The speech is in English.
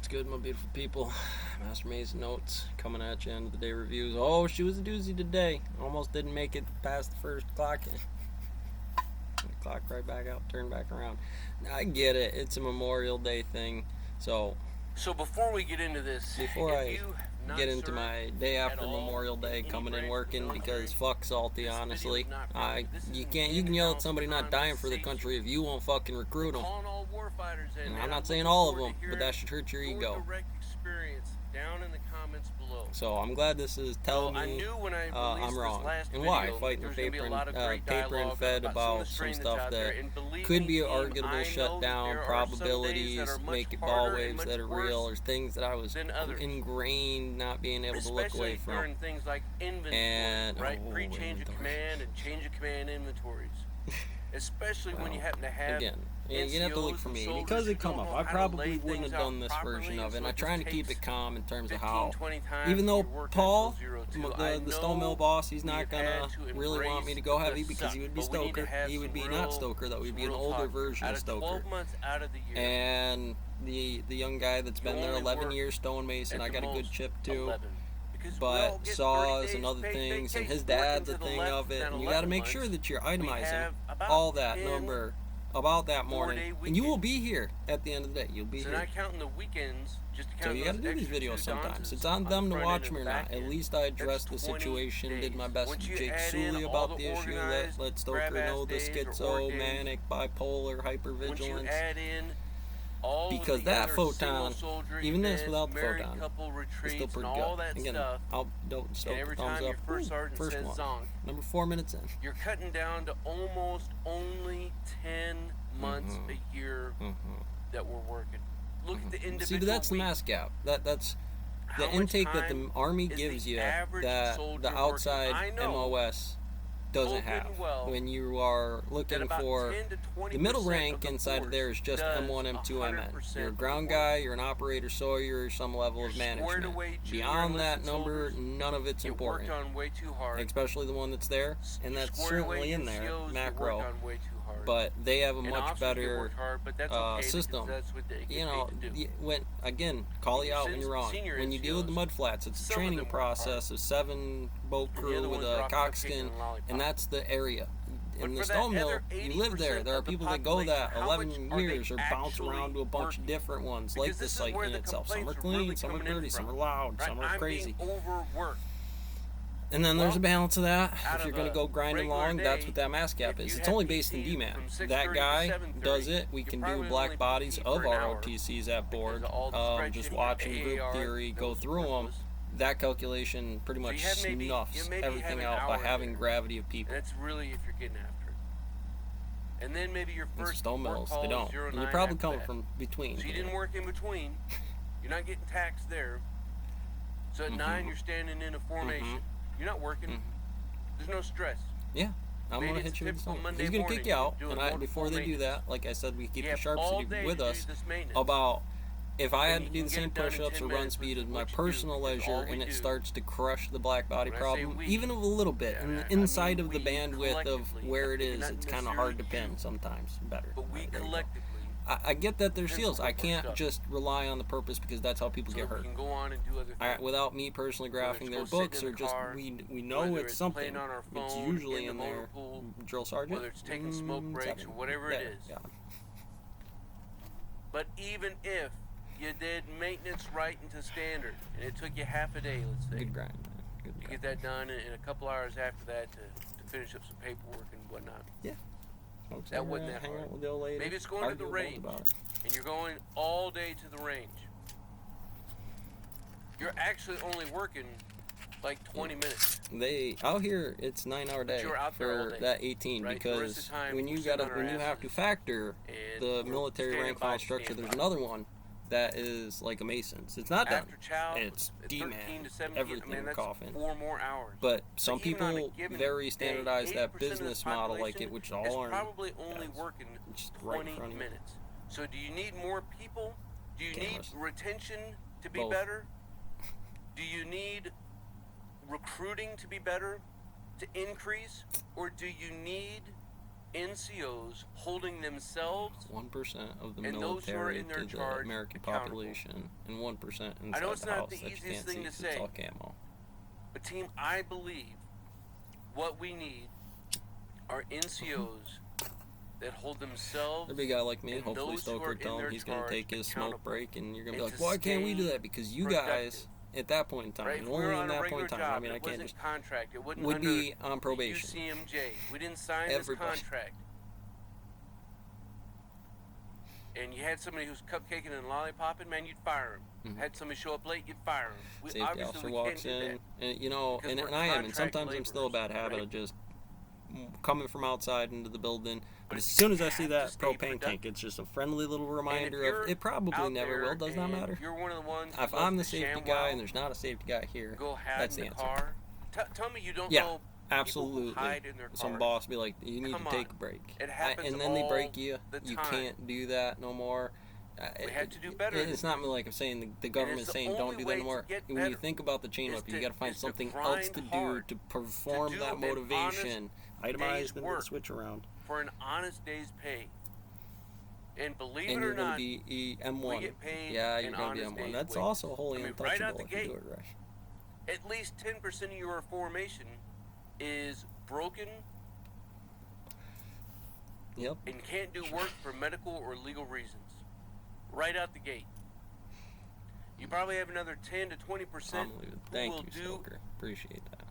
What's good, my beautiful people? Master Mason Notes coming at you, end of the day reviews. Oh, she was a doozy today. Almost didn't make it past the first clock. Clock right back out, turn back around. I get it. It's a Memorial Day thing. So before we get into this, before I get into my day after Memorial Day coming in working, because fuck Salty, honestly. You can yell at somebody not dying for the country if you won't fucking recruit them. And I'm not saying all of them, but that should hurt your ego. Down in the comments below. So I'm glad this is telling me I'm wrong. And why? Fighting paper and fed about some stuff that could be an arguable shutdown, probabilities, make it ball waves that are real, or things that I was ingrained not being able to look away from. During things like inventory, and pre-change of command and change of command inventories. Especially when you happen to have again, you have to look for me because it come up. I probably wouldn't have done this version of it. And I'm trying to keep it calm in terms of how, even though Paul, the Stone Mill boss, he's not gonna really want me to go heavy because he would be Stoker. He would be not Stoker though. He'd be an older version of Stoker. And the young guy that's been there 11 years, Stonemason, I got a good chip too. But saws and other things, and his dad's a thing of it, and you got to make sure that you're itemizing all that number about that morning, and you will be here at the end of the day. You'll be here. Not counting the weekends, just to count. So you got to do these videos sometimes. It's on them to watch me or not. At least I addressed the situation, did my best with Jake Sully about the issue, let Stoker know the schizo, manic, bipolar, hypervigilance. Because that photon, even this without the photon, is still pretty good. Again, don't Stoker, thumbs up. First one. Number 4 minutes in. You're cutting down to almost only 10 months a year that we're working. Look at the individual. See, but that's the mass gap. That's the intake that the Army gives you that the outside MOS doesn't have. When you are looking for the middle rank inside of there is just M1, M2, MN. You're a ground guy, you're an operator, so you're some level of management. Beyond that number, none of it's important. Especially the one that's there, and that's certainly in there, macro. But they have a much better system. You know, again, call you out when you're wrong. When you deal with the mud flats, it's a training process of 7 boat crew with a cockskin, and that's the area. In the Stone Mill, you live there. There are people that go that 11 years or bounce around to a bunch of different ones, like the site in itself. Some are clean, some are dirty, some are loud, some are crazy. And then there's a balance of that. If you're going to go grinding along, that's what that mass gap is. It's only based in demand. That guy does it. We can do black bodies of our OTCs at board. Just watching group theory, go through them. That calculation pretty much snuffs everything out by having gravity of people. That's really if you're getting after it. And then maybe your first Stone Mills, they don't. And you're probably coming from between. So you didn't work in between. You're not getting taxed there. So at 9, you're standing in a formation. You're not working. There's no stress. Yeah. I'm going to hit you with something. He's going to kick you out. And before they do that, like I said, we keep the Sharp City with us about if I had to do the same push-ups or run speed as my personal leisure and it starts to crush the black body problem, even a little bit, and the inside of the bandwidth of where it is, it's kind of hard to pin sometimes better. But we collectively, I get that there's seals. I can't just rely on the purpose because that's how people get hurt. Without me personally graphing their books, or just we know it's something. It's usually in their drill sergeant. Whether it's taking smoke breaks or whatever it is. Yeah. But even if you did maintenance right into standard, and it took you half a day, let's say. Good grind, man. Good to get that done, and a couple hours after that to finish up some paperwork and whatnot. Yeah. That wasn't that hard. Maybe it's going to the range, and you're going all day to the range. You're actually only working like 20 minutes. Out here it's 9-hour day for that 18, because when you have to factor the military rank file structure, there's another one that is like a Mason's. It's not done. It's D-man, everything coughing. 4 more hours. But some people very standardize that business model like it, which all are probably only working 20 minutes. So do you need more people? Do you need retention to be better? Do you need recruiting to be better, to increase? Or do you need NCOs holding themselves 1% of the and those who are military in their to the charge American accountable. population, and 1% inside I know it's the not house the that you easiest can't see thing to 'cause it's say. all camo. But team, I believe what we need are NCOs that hold themselves. A big guy like me, and hopefully those who Stoker are tell in him he's their going to charge take his accountable. smoke break, and you're going to And be like, to why can't we do stay that? Because you productive. guys, at that point in time, Right? and If we only were in on a that regular point in time, job, I mean, I it can't wasn't just, contract. It wouldn't would under be on probation. UCMJ. We didn't sign Everybody. this contract. And you had somebody who's cupcaking and lollipopping, man, you'd fire him. Mhm. Had somebody show up late, you'd fire him. Safety officer walks in, and you know, and I am, and sometimes I'm still a bad habit of just coming from outside into the building. But as soon as I see that propane tank, it's just a friendly little reminder of it probably never will. Does not matter. You're one of the ones If I'm the safety guy and there's not a safety guy here, that's the answer. Tell me you don't Yeah, know absolutely. people who hide in their cars. Some boss be like, you need Come to take on. a break. It happens and then they break all you. the You time. can't do that no more. We had to do better It's than not like I'm saying the government's the saying only don't do that way to anymore. get When you better think about the chain is whip, you to- got to find is to something else to grind do hard, to perform to do that an motivation. honest Itemized day's and the work. switch around. for an honest day's pay. And believe And it you're or going to not, be M1. we get paid Yeah, you're an going to be honest M1. day's That's wage. also wholly I mean, untouchable right out the if you gate. do it right. at least 10% of your formation is broken Yep. and can't do work for medical or legal reasons. Right out the gate. You probably have another 10 to 20% I'm leaving. who Thank will you, do Stoker. Appreciate that.